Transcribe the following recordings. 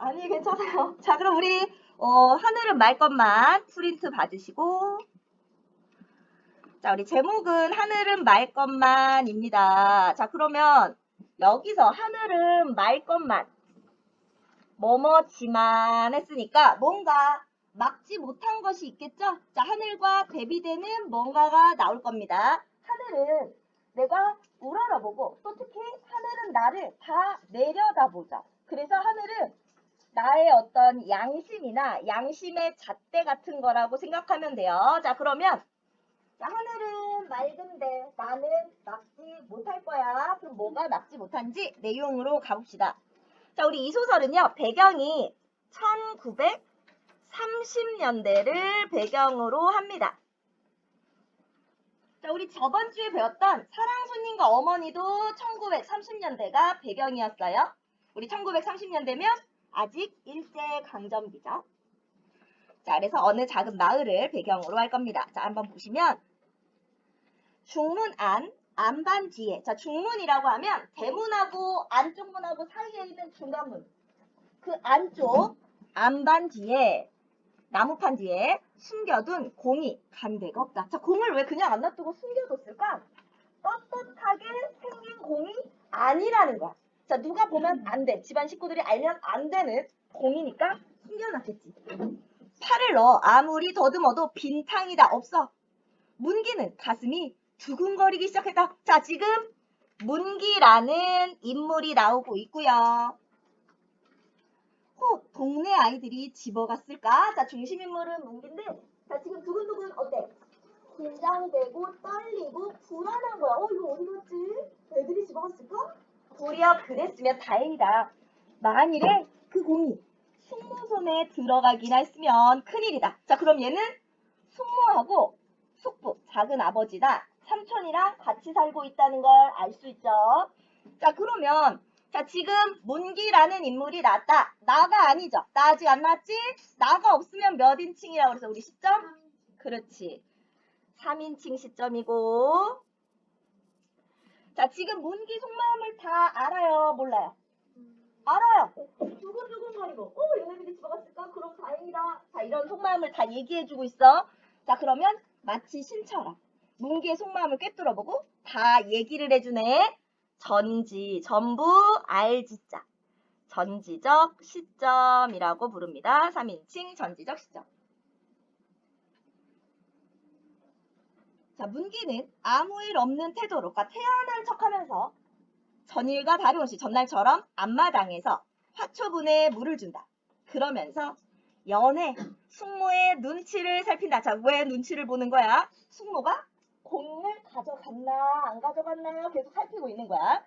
아니, 괜찮아요. 자, 그럼 우리 하늘은 말 것만 프린트 받으시고. 자, 우리 제목은 하늘은 말 것만입니다. 자, 그러면 여기서 하늘은 말 것만 뭐뭐지만 했으니까 뭔가 막지 못한 것이 있겠죠? 자, 하늘과 대비되는 뭔가가 나올 겁니다. 하늘은 내가 우러러보고 또 특히 하늘은 나를 다 내려다보죠. 그래서 하늘은 나의 어떤 양심이나 양심의 잣대 같은 거라고 생각하면 돼요. 자, 그러면 자, 하늘은 맑은데 나는 막지 못할 거야. 그럼 뭐가 막지 못한지 내용으로 가봅시다. 자, 우리 이 소설은요, 배경이 1930년대를 배경으로 합니다. 자, 우리 저번 주에 배웠던 사랑손님과 어머니도 1930년대가 배경이었어요. 우리 1930년대면 아직 일제강점기죠. 자, 그래서 어느 작은 마을을 배경으로 할 겁니다. 자, 한번 보시면 중문 안반 뒤에. 자, 중문이라고 하면 대문하고 안쪽 문하고 사이에 있는 중간문. 그 안쪽 안반 뒤에 나무판 뒤에 숨겨둔 공이 간 데가 없다. 자, 공을 왜 그냥 안 놔두고 숨겨뒀을까? 떳떳하게 생긴 공이 아니라는 거야. 자, 누가 보면 안 돼. 집안 식구들이 알면 안 되는 공이니까 숨겨놨겠지. 팔을 넣어 아무리 더듬어도 빈탕이다. 없어. 문기는 가슴이 두근거리기 시작했다. 자, 지금 문기라는 인물이 나오고 있고요. 혹 동네 아이들이 집어갔을까? 자, 중심인물은 문기인데 자, 지금 두근두근 어때? 긴장되고 떨리고 불안한 거야. 이거 어디 갔지? 애들이 집어갔을까? 도리어 그랬으면 다행이다. 만일에 그 공이 숙모손에 들어가긴 했으면 큰일이다. 자, 그럼 얘는 숙모하고 숙부, 작은 아버지나 삼촌이랑 같이 살고 있다는 걸 알 수 있죠. 자, 그러면 자, 지금 문기라는 인물이 나왔다. 나가 아니죠. 나 아직 안 나왔지? 나가 없으면 몇 인칭이라고 그래서 우리 시점? 그렇지. 3인칭 시점이고. 자, 지금 문기 속마음을 다 알아요? 몰라요? 알아요. 두근두근거리고 얘네들이 집어갔을까? 그럼 다행이다. 자, 이런 속마음을 다 얘기해주고 있어. 자, 그러면 마치 신처럼 문기의 속마음을 꿰뚫어보고 다 얘기를 해주네. 전부 알지자. 전지적 시점이라고 부릅니다. 3인칭 전지적 시점. 자, 문기는 아무 일 없는 태도로, 그러니까 태연한 척하면서 전일과 다름없이 전날처럼 앞마당에서 화초분에 물을 준다. 그러면서 연애 숙모의 눈치를 살핀다. 자, 왜 눈치를 보는 거야? 숙모가 공을 가져갔나 안 가져갔나 계속 살피고 있는 거야.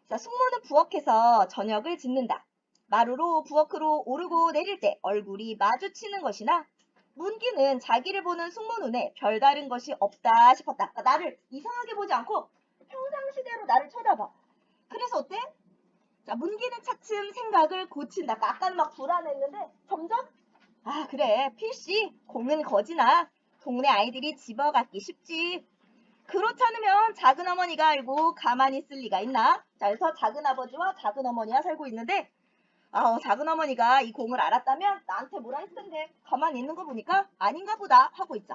자, 숙모는 부엌에서 저녁을 짓는다. 마루로 부엌으로 오르고 내릴 때 얼굴이 마주치는 것이나 문기는 자기를 보는 숙모 눈에 별다른 것이 없다 싶었다. 그러니까 나를 이상하게 보지 않고 평상시대로 나를 쳐다봐. 그래서 어때? 자, 문기는 차츰 생각을 고친다. 아까는 막 불안했는데 점점 그래 필시 공은 거지나 동네 아이들이 집어갖기 쉽지. 그렇지 않으면 작은 어머니가 알고 가만히 있을 리가 있나? 자, 그래서 작은 아버지와 작은 어머니가 살고 있는데 작은 어머니가 이 공을 알았다면 나한테 뭐라 했을 텐데 가만히 있는 거 보니까 아닌가 보다 하고 있죠.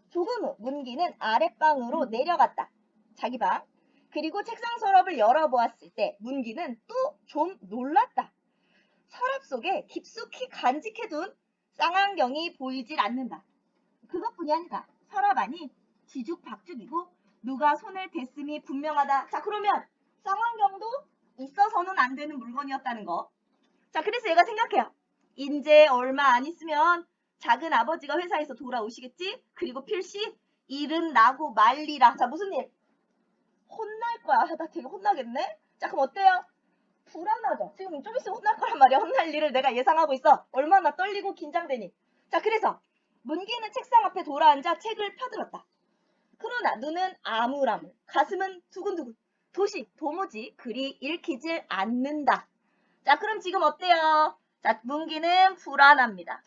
조금 후 문기는 아랫방으로 내려갔다. 자기 방. 그리고 책상 서랍을 열어보았을 때 문기는 또 좀 놀랐다. 서랍 속에 깊숙이 간직해둔 쌍안경이 보이질 않는다. 그것뿐이 아니다. 서랍 안이 뒤죽박죽이고 누가 손을 댔음이 분명하다. 자, 그러면 쌍안경도 있어서는 안 되는 물건이었다는 거. 자, 그래서 얘가 생각해요. 이제 얼마 안 있으면 작은 아버지가 회사에서 돌아오시겠지? 그리고 필시 일은 나고 말리라. 자, 무슨 일? 혼날 거야. 나 되게 혼나겠네? 자, 그럼 어때요? 불안하죠? 지금 좀 있으면 혼날 거란 말이야. 혼날 일을 내가 예상하고 있어. 얼마나 떨리고 긴장되니. 자, 그래서 문기는 책상 앞에 돌아앉아 책을 펴들었다. 그러나 눈은 아무람, 가슴은 두근두근. 도무지 글이 읽히질 않는다. 자, 그럼 지금 어때요? 자, 문기는 불안합니다.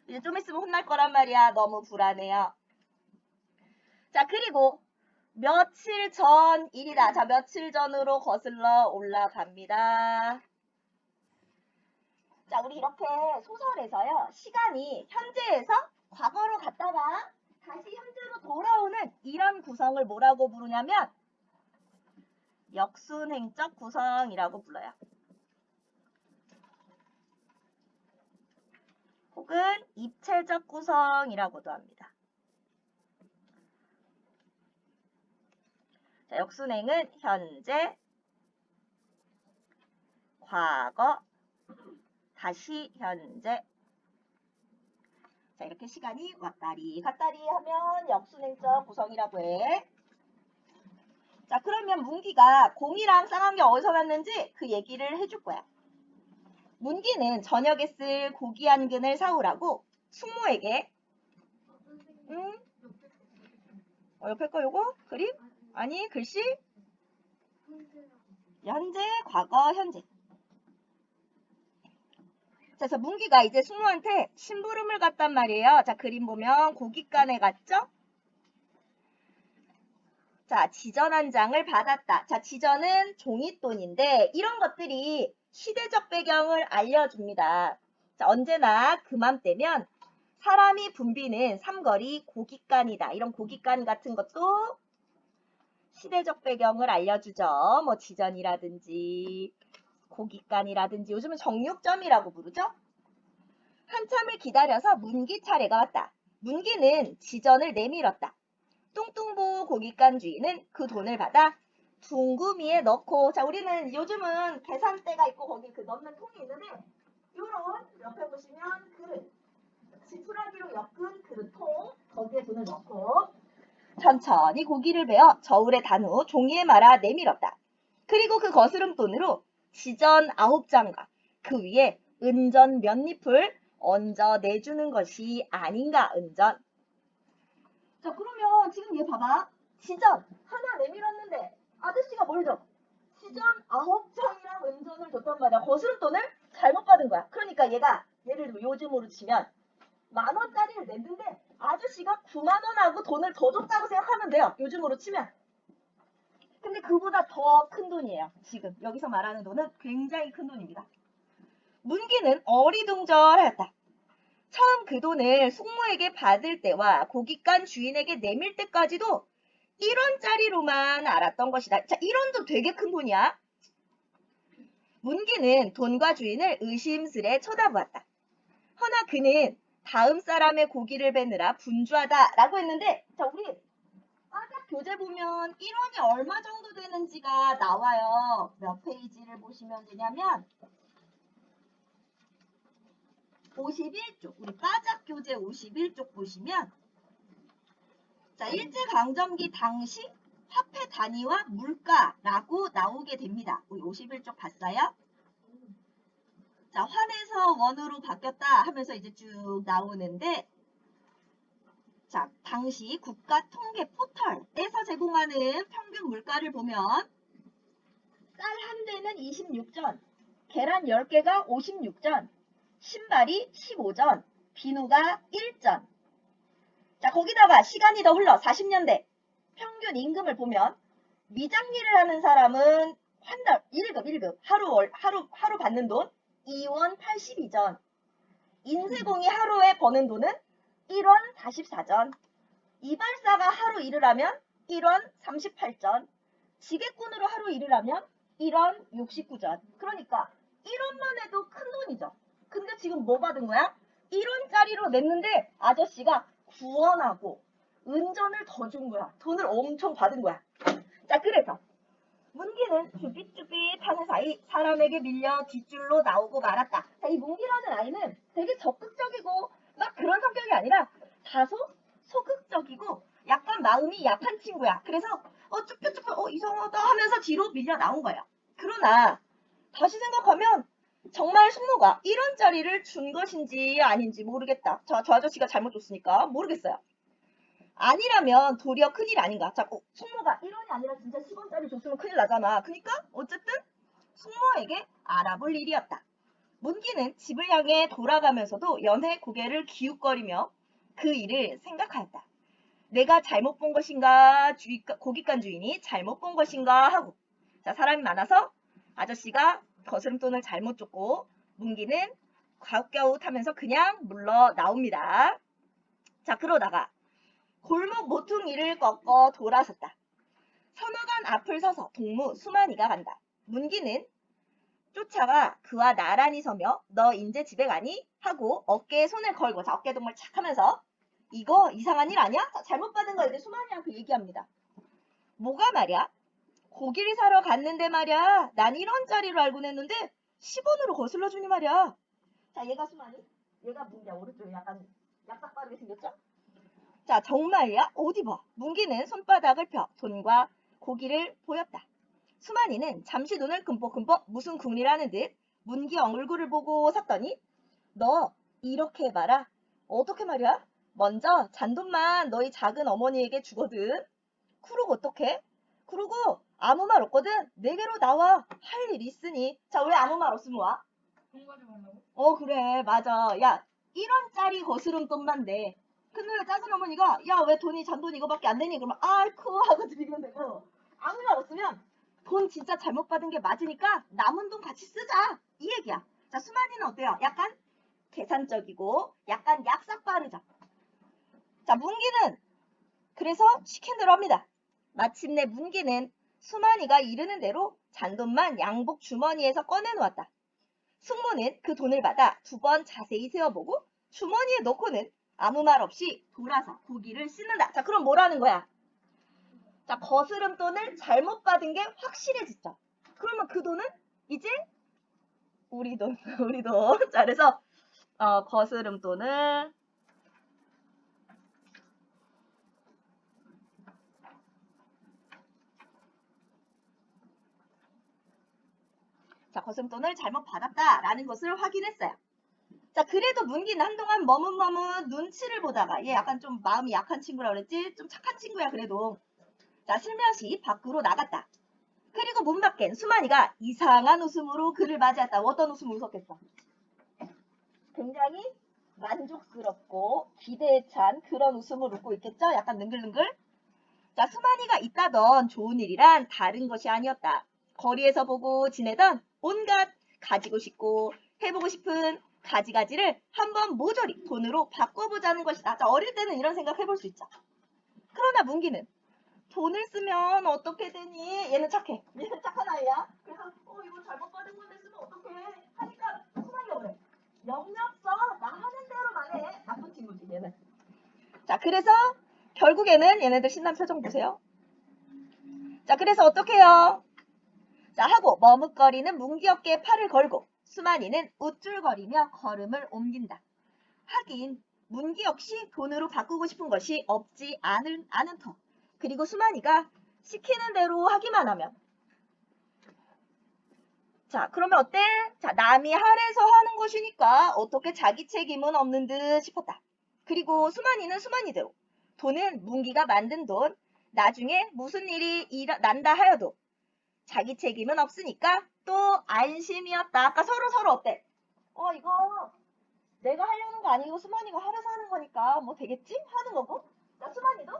이제 좀 있으면 혼날 거란 말이야. 너무 불안해요. 자, 그리고 며칠 전 일이다. 자, 며칠 전으로 거슬러 올라갑니다. 자, 우리 이렇게 소설에서요. 시간이 현재에서 과거로 갔다가 다시 현재로 돌아오는 이런 구성을 뭐라고 부르냐면 역순행적 구성이라고 불러요. 혹은 입체적 구성이라고도 합니다. 자, 역순행은 현재, 과거, 다시 현재. 자, 이렇게 시간이 왔다리 갔다리 하면 역순행적 구성이라고 해. 자, 그러면 문기가 공이랑 쌍한개 어디서 났는지 그 얘기를 해줄 거야. 문기는 저녁에 쓸 고기 한 근을 사오라고 숙모에게 옆에 거 요거? 그림? 아니, 글씨? 현재, 과거, 현재. 자, 그래서 문기가 이제 숙모한테 심부름을 갔단 말이에요. 자, 그림 보면 고깃간에 갔죠? 자, 지전 한 장을 받았다. 자, 지전은 종잇돈인데 이런 것들이 시대적 배경을 알려줍니다. 자, 언제나 그맘때면 사람이 붐비는 삼거리 고깃간이다. 이런 고깃간 같은 것도 시대적 배경을 알려주죠. 뭐 지전이라든지 고깃간이라든지 요즘은 정육점이라고 부르죠. 한참을 기다려서 문기 차례가 왔다. 문기는 지전을 내밀었다. 뚱뚱보 고깃간 주인은 그 돈을 받아 둥구미에 넣고, 자, 우리는 요즘은 계산대가 있고 거기 그 넣는 통이 있는데 요런 옆에 보시면 그릇, 지푸라기로 엮은 그릇통, 거기에 돈을 넣고 천천히 고기를 베어 저울에 단 후 종이에 말아 내밀었다. 그리고 그 거스름돈으로 지전 9장과 그 위에 은전 몇 잎을 얹어 내주는 것이 아닌가. 은전. 자, 그러면 지금 얘 봐봐. 지전 하나 내밀었는데 아저씨가 뭘 줘? 지전 9장이랑 은전을 줬단 말이야. 거스름돈을 잘못 받은 거야. 그러니까 얘가 예를 들면 요즘으로 치면 10,000원짜리를 냈는데 아저씨가 90,000원하고 돈을 더 줬다고 생각하면 돼요. 요즘으로 치면. 근데 그보다 더 큰 돈이에요. 지금 여기서 말하는 돈은 굉장히 큰 돈입니다. 문기는 어리둥절하였다. 처음 그 돈을 숙모에게 받을 때와 고깃간 주인에게 내밀 때까지도 1원짜리로만 알았던 것이다. 자, 1원도 되게 큰 돈이야. 문기는 돈과 주인을 의심스레 쳐다보았다. 허나 그는 다음 사람의 고기를 베느라 분주하다라고 했는데, 자, 우리 바닥 교재 보면 1원이 얼마 정도 되는지가 나와요. 몇 페이지를 보시면 되냐면 51쪽, 우리 바닥 교재 51쪽 보시면, 자, 일제강점기 당시 화폐 단위와 물가라고 나오게 됩니다. 우리 51쪽 봤어요? 자, 환에서 원으로 바뀌었다 하면서 이제 쭉 나오는데, 자, 당시 국가통계 포털에서 제공하는 평균 물가를 보면 쌀 한 대는 26전, 계란 10개가 56전, 신발이 15전, 비누가 1전. 자, 거기다가 시간이 더 흘러 40년대 평균 임금을 보면 미장일을 하는 사람은 한 달 1급 하루 받는 돈 2원 82전. 인쇄공이 하루에 버는 돈은 1원 44전. 이발사가 하루 일을 하면 1원 38전. 지게꾼으로 하루 일을 하면 1원 69전. 그러니까 1원만 해도 큰 돈이죠. 근데 지금 뭐 받은 거야? 1원짜리로 냈는데 아저씨가 9원하고 은전을 더 준 거야. 돈을 엄청 받은 거야. 자, 그래서 문기는 쭈삣쭈삣 하는 사이 사람에게 밀려 뒷줄로 나오고 말았다. 자, 이 문기라는 아이는 되게 적극적이고 막 그런 성격이 아니라 다소 소극적이고 약간 마음이 약한 친구야. 그래서 쭈뼛쭈뼛 이상하다 하면서 뒤로 밀려 나온 거야. 그러나 다시 생각하면 정말 숙모가 1원짜리를 준 것인지 아닌지 모르겠다. 저 아저씨가 잘못 줬으니까 모르겠어요. 아니라면 도리어 큰일 아닌가. 자, 숙모가 1원이 아니라 진짜 10원짜리 줬으면 큰일 나잖아. 그러니까 어쨌든 숙모에게 알아볼 일이었다. 문기는 집을 향해 돌아가면서도 연해 고개를 기웃거리며 그 일을 생각하였다. 내가 잘못 본 것인가, 고깃간 주인이 잘못 본 것인가 하고, 자, 사람이 많아서 아저씨가 거스름돈을 잘못 줬고 문기는 갸웃갸웃하면서 그냥 물러 나옵니다. 자, 그러다가 골목 모퉁이를 꺾어 돌아섰다. 서너간 앞을 서서 동무 수만이가 간다. 문기는 쫓아가 그와 나란히 서며 너 인제 집에 가니? 하고 어깨에 손을 걸고, 자, 어깨동무를 착 하면서 이거 이상한 일 아니야? 자, 잘못 받은 거 이제 수만이한테 얘기합니다. 뭐가 말이야? 고기를 사러 갔는데 말이야. 난 1원짜리로 알고 냈는데 10원으로 거슬러 주니 말이야. 자, 얘가 수만이, 얘가 문기야. 오른쪽에 약간 약삭 빠르게 생겼죠? 자, 정말야? 어디 봐. 문기는 손바닥을 펴 돈과 고기를 보였다. 수만이는 잠시 눈을 끔뻑끔뻑 무슨 궁리라는 듯 문기 얼굴을 보고 섰더니 너 이렇게 해봐라. 어떻게 말이야? 먼저 잔돈만 너희 작은 어머니에게 주거든. 그러고 어떡해? 그러고 아무 말 없거든. 내게로 나와. 할 일 있으니. 자, 왜 아무 말 없으면 와? 돈 가져가려고? 그래. 맞아. 야, 1원짜리 거스름돈만 내. 근데 작은 어머니가 야, 왜 돈이 잔돈 이거밖에 안 되니? 그러면 아이쿠 하고 드리면 되고, 아무 말 없으면 돈 진짜 잘못 받은 게 맞으니까 남은 돈 같이 쓰자. 이 얘기야. 자, 수만이는 어때요? 약간 계산적이고 약간 약삭 빠르죠. 자, 문기는 그래서 시킨 대로 합니다. 마침내 문기는 수만이가 이르는 대로 잔돈만 양복 주머니에서 꺼내놓았다. 숙모는 그 돈을 받아 2번 자세히 세어보고 주머니에 넣고는 아무 말 없이 돌아서 고기를 씻는다. 자, 그럼 뭐라는 거야? 자, 거스름돈을 잘못 받은 게 확실해졌죠. 그러면 그 돈은 이제 우리 돈, 우리 돈. 자, 그래서 거스름돈을 거스름돈을 잘못 받았다라는 것을 확인했어요. 자, 그래도 문기는 한동안 머뭇머뭇 눈치를 보다가, 얘 약간 좀 마음이 약한 친구라 그랬지? 좀 착한 친구야 그래도. 자, 슬며시 밖으로 나갔다. 그리고 문 밖엔 수만이가 이상한 웃음으로 그를 맞이했다. 어떤 웃음을 웃었겠어? 굉장히 만족스럽고 기대에 찬 그런 웃음을 웃고 있겠죠? 약간 능글능글. 자, 수만이가 있다던 좋은 일이란 다른 것이 아니었다. 거리에서 보고 지내던 온갖 가지고 싶고 해보고 싶은 가지가지를 한번 모조리 돈으로 바꿔보자는 것이다. 자, 어릴 때는 이런 생각 해볼 수 있죠. 그러나 문기는 돈을 쓰면 어떻게 되니? 얘는 착해. 얘는 착한 아이야. 그래서 이거 잘못 받은 건데 쓰면 어떡해? 하니까 수만이가 그래. 영역서 나 하는 대로만 해. 나쁜 친구지 얘는. 자, 그래서 결국에는 얘네들 신난 표정 보세요. 자, 그래서 어떻게 해요? 자, 하고 머뭇거리는 문기 어깨에 팔을 걸고 수만이는 우쭐거리며 걸음을 옮긴다. 하긴 문기 역시 돈으로 바꾸고 싶은 것이 없지 않은 터. 그리고 수만이가 시키는 대로 하기만 하면, 자, 그러면 어때? 자, 남이 할애서 하는 것이니까 어떻게 자기 책임은 없는 듯 싶었다. 그리고 수만이는 수만이대로 돈은 문기가 만든 돈, 나중에 무슨 일이 난다 하여도 자기 책임은 없으니까 또 안심이었다. 아까 서로 어때? 이거 내가 하려는 거 아니고 수만이가 할애서 하는 거니까 뭐 되겠지? 하는 거고. 자, 수만이도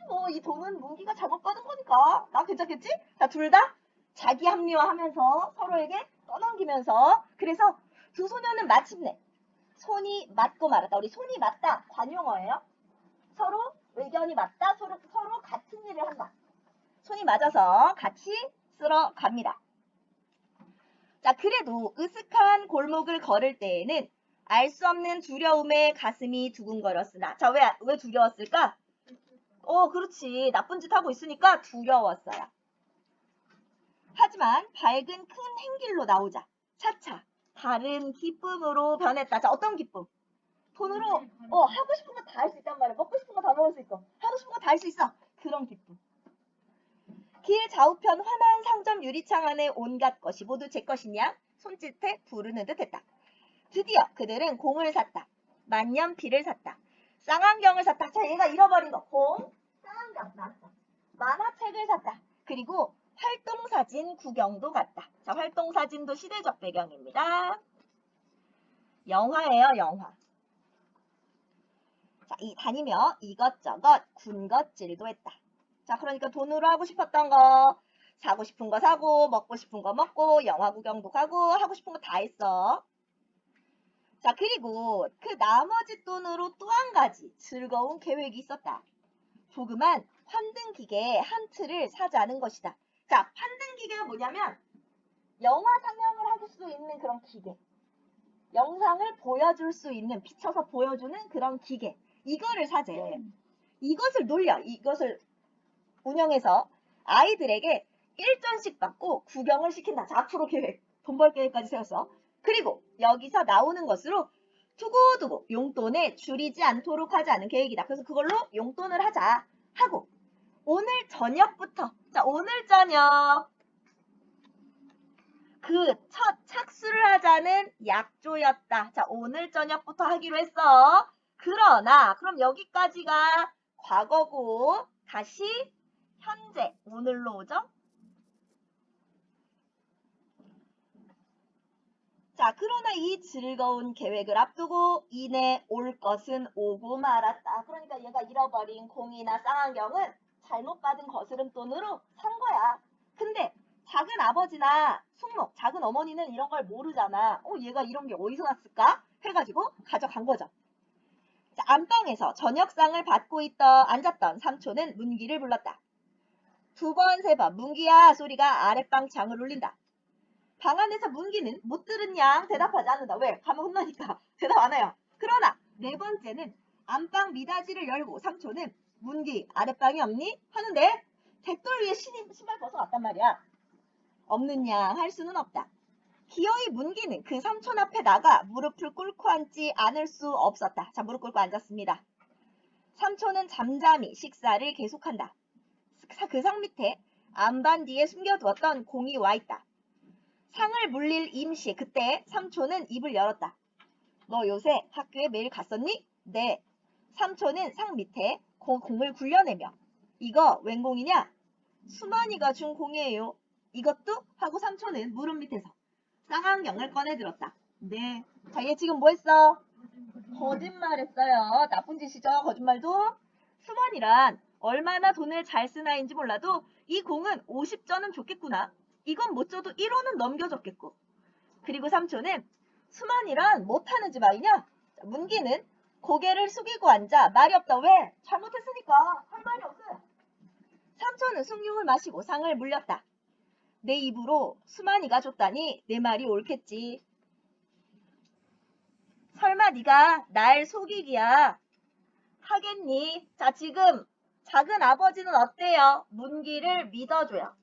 뭐 이 돈은 문기가 잘못 받은 거니까 나 괜찮겠지? 자, 둘 다 자기 합리화하면서 서로에게 떠넘기면서, 그래서 두 소녀는 마침내 손이 맞고 말았다. 우리 손이 맞다 관용어예요. 서로 의견이 맞다. 서로 같은 일을 한다. 손이 맞아서 같이 쓸어 갑니다. 자, 그래도 으슥한 골목을 걸을 때에는 알 수 없는 두려움에 가슴이 두근거렸으나, 자, 왜 두려웠을까? 그렇지. 나쁜 짓 하고 있으니까 두려웠어요. 하지만 밝은 큰 행길로 나오자 차차 다른 기쁨으로 변했다. 자, 어떤 기쁨? 돈으로 하고 싶은 거 다 할 수 있단 말이야. 먹고 싶은 거 다 먹을 수 있고 하고 싶은 거 다 할 수 있어. 그런 기쁨. 길 좌우편 환한 상점 유리창 안에 온갖 것이 모두 제 것이냐 손짓해 부르는 듯 했다. 드디어 그들은 공을 샀다. 만년필을 샀다. 쌍안경을 샀다. 자, 얘가 잃어버린 거. 공, 쌍안경 나왔어. 만화책을 샀다. 그리고 활동사진 구경도 갔다. 자, 활동사진도 시대적 배경입니다. 영화예요, 영화. 자, 다니며 이것저것 군것질도 했다. 자, 그러니까 돈으로 하고 싶었던 거, 사고 싶은 거 사고, 먹고 싶은 거 먹고, 영화 구경도 가고, 하고 싶은 거 다 했어. 자, 그리고 그 나머지 돈으로 또 한 가지 즐거운 계획이 있었다. 조그만 환등기계 한 틀을 사자는 것이다. 자, 환등기계가 뭐냐면 영화 상영을 할 수 있는 그런 기계. 영상을 보여줄 수 있는, 비춰서 보여주는 그런 기계. 이거를 사재. 이것을 놀려. 이것을 운영해서 아이들에게 1전씩 받고 구경을 시킨다. 자, 앞으로 계획, 돈 벌 계획까지 세웠어. 그리고 여기서 나오는 것으로 두고두고 용돈에 줄이지 않도록 하자는 계획이다. 그래서 그걸로 용돈을 하자 하고 오늘 저녁부터, 자, 오늘 저녁 그 첫 착수를 하자는 약조였다. 자, 오늘 저녁부터 하기로 했어. 그러나 그럼 여기까지가 과거고 다시 현재 오늘로 오죠? 자, 그러나 이 즐거운 계획을 앞두고 이내 올 것은 오고 말았다. 그러니까 얘가 잃어버린 공이나 쌍안경은 잘못 받은 거스름돈으로 산 거야. 근데 작은 아버지나 숙모, 작은 어머니는 이런 걸 모르잖아. 얘가 이런 게 어디서 났을까? 해가지고 가져간 거죠. 자, 안방에서 저녁상을 받고 앉았던 삼촌은 문기를 불렀다. 두 번, 세 번 문기야 소리가 아랫방 창을 울린다. 방 안에서 문기는 못 들은 양 대답하지 않는다. 왜? 가면 혼나니까 대답 안 해요. 그러나 네 번째는 안방 미닫이를 열고 삼촌은 문기 아랫방이 없니? 하는데 댓돌 위에 신발 벗어왔단 말이야. 없는 양 할 수는 없다. 기어이 문기는 그 삼촌 앞에 나가 무릎을 꿇고 앉지 않을 수 없었다. 자, 무릎 꿇고 앉았습니다. 삼촌은 잠잠히 식사를 계속한다. 그 상 밑에 안반 뒤에 숨겨두었던 공이 와 있다. 상을 물릴 임시, 그때 삼촌은 입을 열었다. 너 요새 학교에 매일 갔었니? 네. 삼촌은 상 밑에 공을 굴려내며 이거 웬 공이냐? 수만이가 준 공이에요. 이것도? 하고 삼촌은 무릎 밑에서 쌍안경을 꺼내 들었다. 네. 자, 얘 지금 뭐 했어? 거짓말 했어요. 나쁜 짓이죠. 거짓말도. 수만이란 얼마나 돈을 잘 쓰나인지 몰라도 이 공은 50전은 줬겠구나. 이건 못 줘도 1호는 넘겨줬겠고. 그리고 삼촌은 수만이란 못하는 집 아이냐? 문기는 고개를 숙이고 앉아 말이 없다. 왜? 잘못했으니까 할 말이 없어. 삼촌은 숭늉을 마시고 상을 물렸다. 내 입으로 수만이가 줬다니 내 말이 옳겠지. 설마 네가 날 속이기야 하겠니? 자, 지금 작은 아버지는 어때요? 문기를 믿어줘요.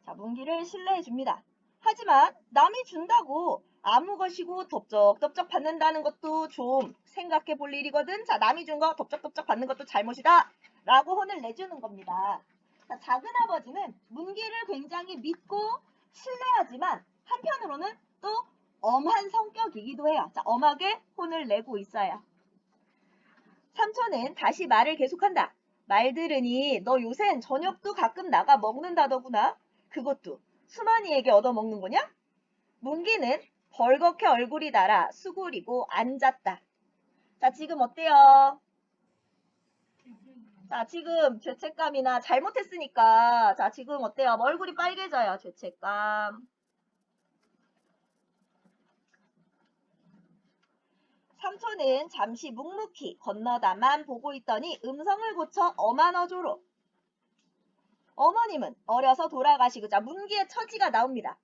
자, 문기를 신뢰해 줍니다. 하지만 남이 준다고 아무 것이고 덥적덥적 받는다는 것도 좀 생각해 볼 일이거든. 자, 남이 준 거 덥적덥적 받는 것도 잘못이다. 라고 혼을 내주는 겁니다. 자, 작은 아버지는 문기를 굉장히 믿고 신뢰하지만 한편으로는 또 엄한 성격이기도 해요. 자, 엄하게 혼을 내고 있어요. 삼촌은 다시 말을 계속한다. 말 들으니 너 요샌 저녁도 가끔 나가 먹는다더구나. 그것도 수만이에게 얻어먹는 거냐? 문기는 벌겋게 얼굴이 달아 수그리고 앉았다. 자, 지금 어때요? 자, 지금 죄책감이나 잘못했으니까 자, 지금 어때요? 얼굴이 빨개져요. 죄책감. 삼촌은 잠시 묵묵히 건너다만 보고 있더니 음성을 고쳐 어만어조로 어머님은 어려서 돌아가시고 자, 문기의 처지가 나옵니다.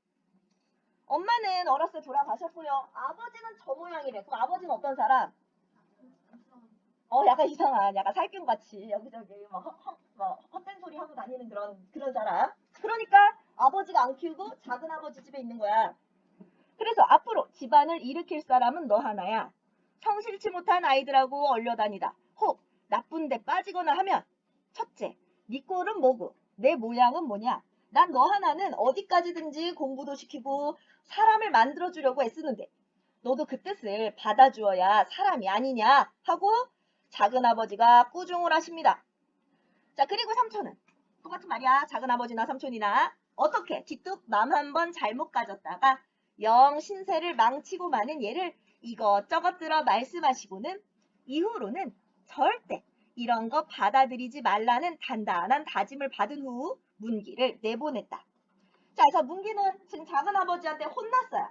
엄마는 어렸을 때 돌아가셨고요. 아버지는 저 모양이래. 그럼 아버지는 어떤 사람? 약간 이상한, 약간 살균같이 여기저기 헛된 소리 하고 다니는 그런 사람. 그러니까 아버지가 안 키우고 작은 아버지 집에 있는 거야. 그래서 앞으로 집안을 일으킬 사람은 너 하나야. 성실치 못한 아이들하고 얼려다니다. 혹 나쁜 데 빠지거나 하면 첫째, 네 꼴은 뭐고 내 모양은 뭐냐. 난 너 하나는 어디까지든지 공부도 시키고 사람을 만들어주려고 애쓰는데 너도 그 뜻을 받아주어야 사람이 아니냐 하고 작은아버지가 꾸중을 하십니다. 자, 그리고 삼촌은 똑같은 말이야. 작은아버지나 삼촌이나 어떻게? 뒷뚝 맘 한 번 잘못 가졌다가 영 신세를 망치고 마는 예를 이것저것 들어 말씀하시고는 이후로는 절대 이런 거 받아들이지 말라는 단단한 다짐을 받은 후 문기를 내보냈다. 자, 그래서 문기는 지금 작은 아버지한테 혼났어요.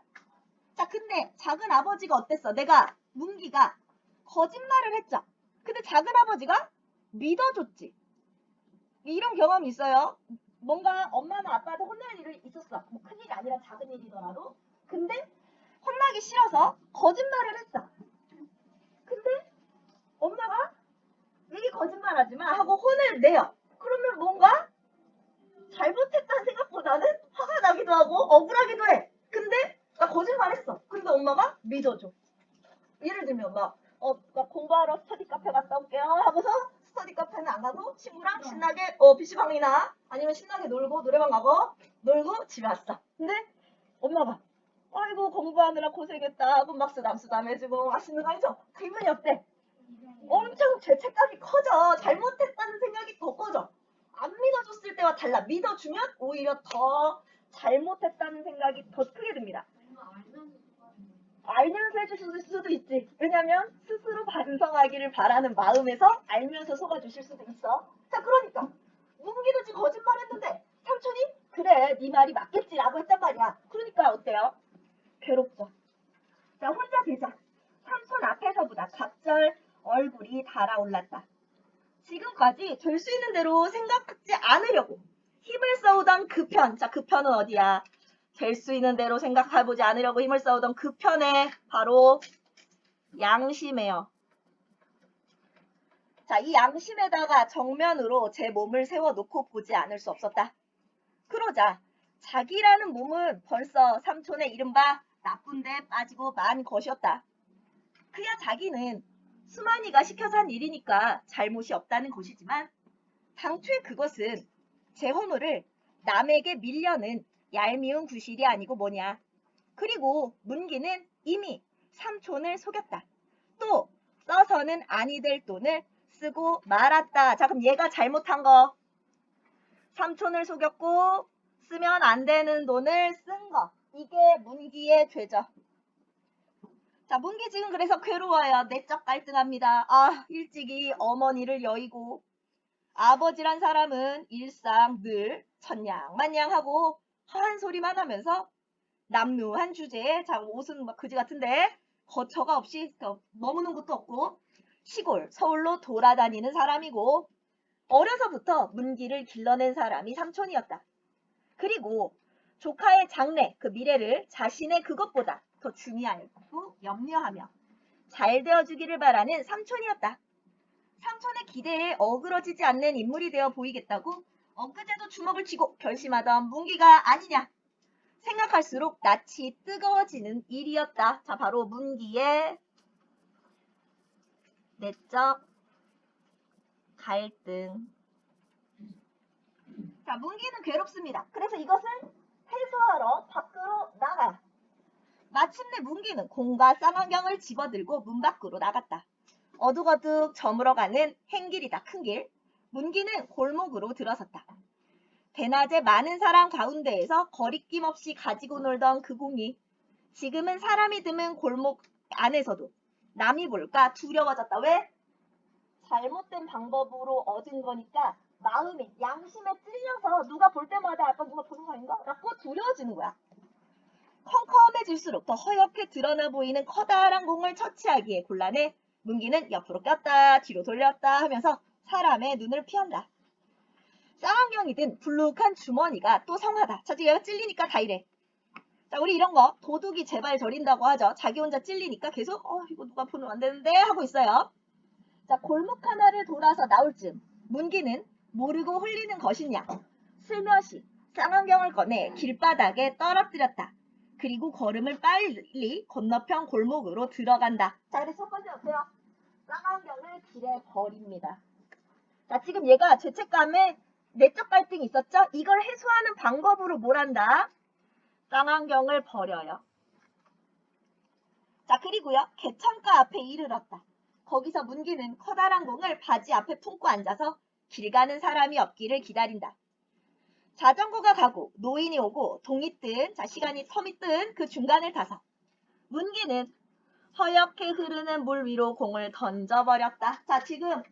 자, 근데 작은 아버지가 어땠어? 문기가 거짓말을 했죠. 근데 작은 아버지가 믿어줬지. 이런 경험이 있어요. 뭔가 엄마나 아빠한테 혼날 일이 있었어. 뭐 큰일이 아니라 작은 일이더라도. 근데 혼나기 싫어서 거짓말을 했어. 근데 엄마가 왜 거짓말하지 마 하고 혼을 내요. 그러면 뭔가 잘못했다는 생각보다는 화가 나기도 하고 억울하기도 해. 근데 나 거짓말했어. 근데 엄마가 믿어줘. 예를 들면 나 공부하러 스터디 카페 갔다 올게요 하고서 스터디 카페는 안 가고 친구랑 신나게 PC방이나 아니면 신나게 놀고 노래방 가고 놀고 집에 왔어. 근데 엄마가 아이고 공부하느라 고생했다 하고 막 쓰담쓰담 해주고 맛있는 거 해줘. 기분이 어때? 엄청 죄책감이 커져. 잘못했다는 생각이 더 커져. 안 믿어줬을 때와 달라. 믿어주면 오히려 더 잘못했다는 생각이 더 크게 듭니다. 알면서 해주실 수도 있지. 왜냐면 스스로 반성하기를 바라는 마음에서 알면서 속아주실 수도 있어. 자, 그러니까 문기도 지금 거짓말했는데 삼촌이 그래 네 말이 맞겠지라고 했단 말이야. 그러니까 어때요? 괴롭죠. 자, 혼자 되자. 삼촌 앞에서보다 갑절 얼굴이 달아올랐다. 지금까지 될 수 있는 대로 생각하지 않으려고 힘을 써오던 그 편. 자, 그 편은 어디야? 될 수 있는 대로 생각해보지 않으려고 힘을 써오던 그 편에 바로 양심이에요. 자, 이 양심에다가 정면으로 제 몸을 세워놓고 보지 않을 수 없었다. 그러자 자기라는 몸은 벌써 삼촌의 이른바 나쁜 데 빠지고 만 것이었다. 그야 자기는 수만이가 시켜서 한 일이니까 잘못이 없다는 것이지만 당초에 그것은 제 허물을 남에게 밀려는 얄미운 구실이 아니고 뭐냐. 그리고 문기는 이미 삼촌을 속였다. 또 써서는 아니 될 돈을 쓰고 말았다. 자, 그럼 얘가 잘못한 거. 삼촌을 속였고 쓰면 안 되는 돈을 쓴 거. 이게 문기의 죄죠. 자, 문기 지금 그래서 괴로워요. 내적 갈등합니다. 아, 일찍이 어머니를 여의고 아버지란 사람은 일상 늘 천냥만냥하고 허한 소리만 하면서 남루한 주제에 자 옷은 막 그지 같은데 거처가 없이 머무는 것도 없고 시골 서울로 돌아다니는 사람이고 어려서부터 문기를 길러낸 사람이 삼촌이었다. 그리고 조카의 장래 그 미래를 자신의 그것보다 더 중요하고 염려하며 잘 되어주기를 바라는 삼촌이었다. 삼촌의 기대에 어그러지지 않는 인물이 되어 보이겠다고 엊그제도 주먹을 쥐고 결심하던 문기가 아니냐. 생각할수록 낯이 뜨거워지는 일이었다. 자, 바로 문기의 내적 갈등. 자, 문기는 괴롭습니다. 그래서 이것을 해소하러 밖으로 나가요. 마침내 문기는 공과 쌍안경을 집어들고 문 밖으로 나갔다. 어둑어둑 저물어가는 행길이다. 큰 길. 문기는 골목으로 들어섰다. 대낮에 많은 사람 가운데에서 거리낌 없이 가지고 놀던 그 공이 지금은 사람이 드문 골목 안에서도 남이 볼까 두려워졌다. 왜? 잘못된 방법으로 얻은 거니까 마음이 양심에 찔려서 누가 볼 때마다 약간 누가 보는 거 아닌가? 라고 두려워지는 거야. 컴컴해질수록 더 허옇게 드러나 보이는 커다란 공을 처치하기에 곤란해 문기는 옆으로 꼈다 뒤로 돌렸다 하면서 사람의 눈을 피한다. 쌍안경이 든 불룩한 주머니가 또 성하다. 자, 얘가 찔리니까 다 이래. 자, 우리 이런 거 도둑이 제발 저린다고 하죠. 자기 혼자 찔리니까 계속 이거 누가 보면 안 되는데 하고 있어요. 자, 골목 하나를 돌아서 나올 즈음 문기는 모르고 홀리는 것이냐 슬며시 쌍안경을 꺼내 길바닥에 떨어뜨렸다. 그리고 걸음을 빨리 건너편 골목으로 들어간다. 자, 그래서 첫 번째 어때요? 쌍안경을 길에 버립니다. 자, 지금 얘가 죄책감에 내적 갈등이 있었죠? 이걸 해소하는 방법으로 뭘 한다? 쌍안경을 버려요. 자, 그리고요. 개천가 앞에 이르렀다. 거기서 문기는 커다란 공을 바지 앞에 품고 앉아서 길 가는 사람이 없기를 기다린다. 자전거가 가고 노인이 오고 동이 뜬, 자 시간이 텀이 뜬 그 중간을 타서 문기는 허옇게 흐르는 물 위로 공을 던져버렸다. 자 지금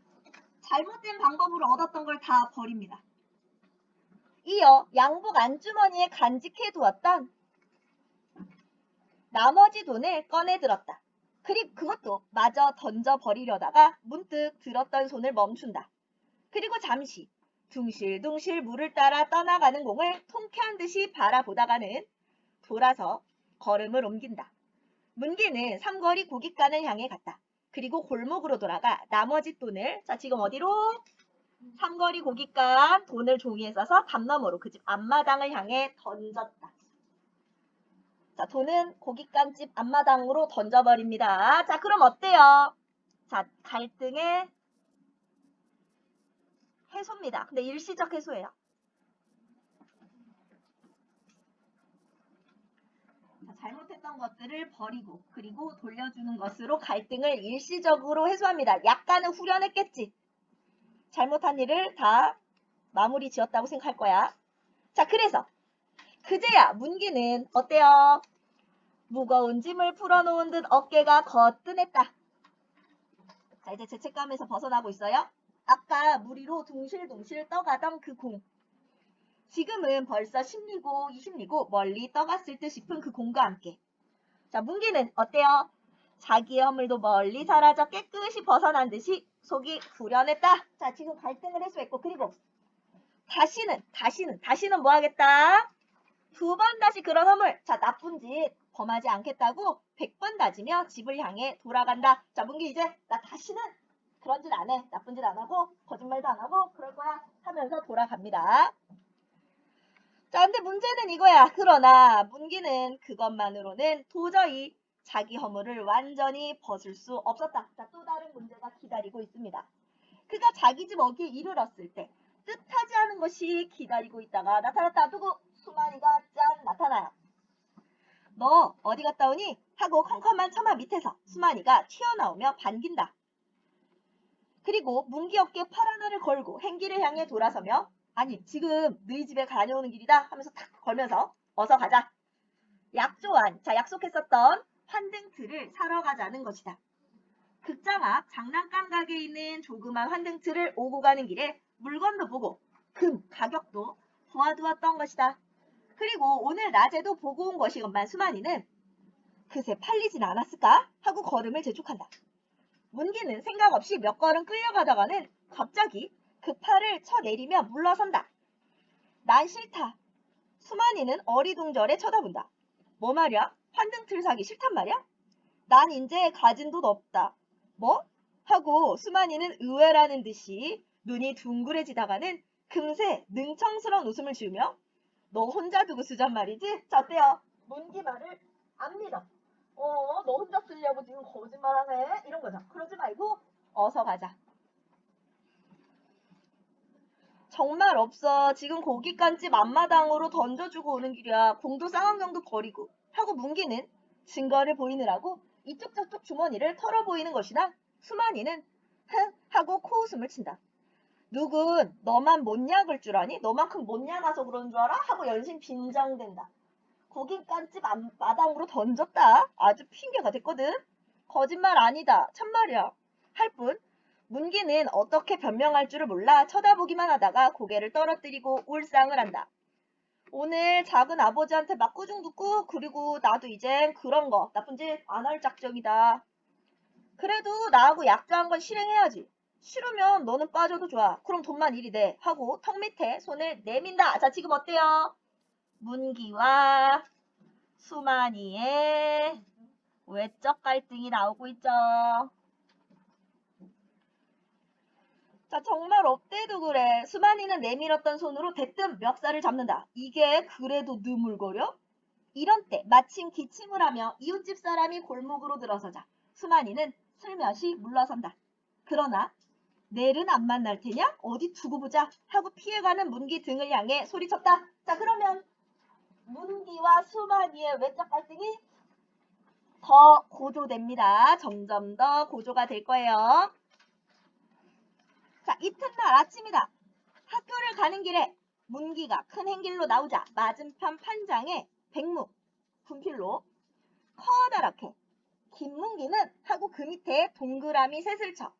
잘못된 방법으로 얻었던 걸 다 버립니다. 이어 양복 안주머니에 간직해 두었던 나머지 돈을 꺼내 들었다. 그리고 그것도 마저 던져버리려다가 문득 들었던 손을 멈춘다. 그리고 잠시 둥실둥실 물을 따라 떠나가는 공을 통쾌한 듯이 바라보다가는 돌아서 걸음을 옮긴다. 문기는 삼거리 고깃간을 향해 갔다. 그리고 골목으로 돌아가 나머지 돈을 자 지금 어디로? 삼거리 고깃간 돈을 종이에 싸서 담 너머로 그 집 앞마당을 향해 던졌다. 자 돈은 고깃간집 앞마당으로 던져버립니다. 자 그럼 어때요? 자 갈등의 해소입니다. 근데 일시적 해소예요. 자, 잘못했던 것들을 버리고 그리고 돌려주는 것으로 갈등을 일시적으로 해소합니다. 약간은 후련했겠지. 잘못한 일을 다 마무리 지었다고 생각할 거야. 자 그래서 그제야 문기는 어때요? 무거운 짐을 풀어놓은 듯 어깨가 거뜬했다. 자 이제 죄책감에서 벗어나고 있어요. 아까 물 위로 둥실둥실 떠가던 그 공. 지금은 벌써 10리고 20리고 멀리 떠갔을 듯 싶은 그 공과 함께. 자 문기는 어때요? 자기의 허물도 멀리 사라져 깨끗이 벗어난 듯이 속이 후련했다. 자 지금 갈등을 해소했고 그리고 다시는 뭐 하겠다? 2번 다시 그런 허물. 자 나쁜 짓 범하지 않겠다고 100번 다지며 집을 향해 돌아간다. 자 문기 이제 나 다시는 그런 짓 안 해. 나쁜 짓 안 하고 거짓말도 안 하고 그럴 거야 하면서 돌아갑니다. 자 근데 문제는 이거야. 그러나 문기는 그것만으로는 도저히 자기 허물을 완전히 벗을 수 없었다. 자 또 다른 문제가 기다리고 있습니다. 그가 자기 집 어귀에 이르렀을 때 뜻하지 않은 것이 기다리고 있다가 나타났다. 누구? 수만이가 짠 나타나요. 너 어디 갔다 오니? 하고 컴컴한 처마 밑에서 수만이가 튀어나오며 반긴다. 그리고 문기 어깨에 팔 하나를 걸고 행기를 향해 돌아서며 아니 지금 너희 집에 다녀오는 길이다 하면서 탁 걸면서 어서 가자. 약조한 자 약속했었던 환등틀을 사러 가자는 것이다. 극장 앞 장난감 가게에 있는 조그만 환등틀을 오고 가는 길에 물건도 보고 금 가격도 보아두었던 것이다. 그리고 오늘 낮에도 보고 온 것이건만 수만이는 그새 팔리진 않았을까 하고 걸음을 재촉한다. 문기는 생각 없이 몇 걸음 끌려가다가는 갑자기 그 팔을 쳐내리며 물러선다. 난 싫다. 수만이는 어리둥절해 쳐다본다. 뭐 말이야? 환등틀 사기 싫단 말이야? 난 이제 가진 돈 없다. 뭐? 하고 수만이는 의외라는 듯이 눈이 둥그레지다가는 금세 능청스러운 웃음을 지으며 너 혼자 두고 쓰잔 말이지? 자 어때요? 문기 말을 안 믿어. 너 혼자 쓰려고 지금 거짓말하네? 이런 거죠. 그러지 말고 어서 가자. 정말 없어. 지금 고깃간집 앞마당으로 던져주고 오는 길이야. 공도 쌍안경도 버리고 하고 문기는 증거를 보이느라고 이쪽 저쪽 주머니를 털어 보이는 것이나 수만이는 흥 하고 코웃음을 친다. 누군 너만 못 약을 줄 아니? 너만큼 못 약아서 그런 줄 알아? 하고 연신 빈정댄다. 고깃간집 앞마당으로 던졌다. 아주 핑계가 됐거든. 거짓말 아니다. 참말이야. 할 뿐 문기는 어떻게 변명할 줄을 몰라 쳐다보기만 하다가 고개를 떨어뜨리고 울상을 한다. 오늘 작은 아버지한테 맞구중 듣고 그리고 나도 이젠 그런 거 나쁜 짓 안 할 작정이다. 그래도 나하고 약조한 건 실행해야지. 싫으면 너는 빠져도 좋아. 그럼 돈만 이리 내. 하고 턱 밑에 손을 내민다. 자 지금 어때요? 문기와 수만이의 외적 갈등이 나오고 있죠. 자 정말 업대도 그래. 수만이는 내밀었던 손으로 대뜸 멱살을 잡는다. 이게 그래도 느물거려? 이런 때 마침 기침을 하며 이웃집 사람이 골목으로 들어서자 수만이는 슬며시 물러선다. 그러나 내일은 안 만날 테냐? 어디 두고 보자 하고 피해가는 문기 등을 향해 소리쳤다. 자 그러면 문기와 수만이의 외적 갈등이 더 고조됩니다. 점점 더 고조가 될 거예요. 자, 이튿날 아침이다. 학교를 가는 길에 문기가 큰 행길로 나오자 맞은편 판장에 백무, 분필로 커다랗게 김문기는 하고 그 밑에 동그라미 셋을 쳐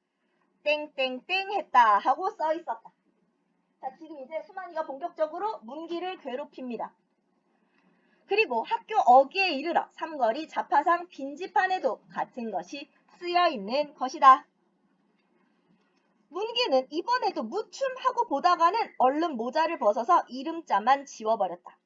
땡땡땡 했다 하고 써 있었다. 자, 지금 이제 수만이가 본격적으로 문기를 괴롭힙니다. 그리고 학교 어귀에 이르러 삼거리 자파상 빈지판에도 같은 것이 쓰여 있는 것이다. 문기는 이번에도 무춤하고 보다가는 얼른 모자를 벗어서 이름자만 지워버렸다.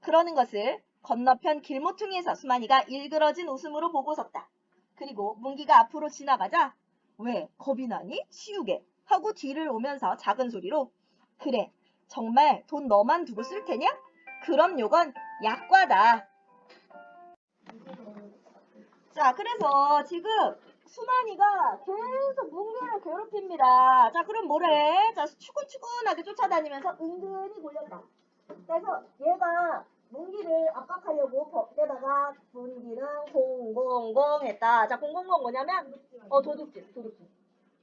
그러는 것을 건너편 길모퉁이에서 수만이가 일그러진 웃음으로 보고 섰다. 그리고 문기가 앞으로 지나가자 왜 겁이 나니? 치우게 하고 뒤를 오면서 작은 소리로 그래 정말 돈 너만 두고 쓸 테냐? 그럼 요건 약과다. 자, 그래서 지금 수만이가 계속 문기를 괴롭힙니다. 자, 그럼 뭐래? 자, 추근추근하게 쫓아다니면서 은근히 몰렸다. 그래서 얘가 문기를 압박하려고 벽에다가 문기는 000 했다. 자, 000 뭐냐면 도둑질.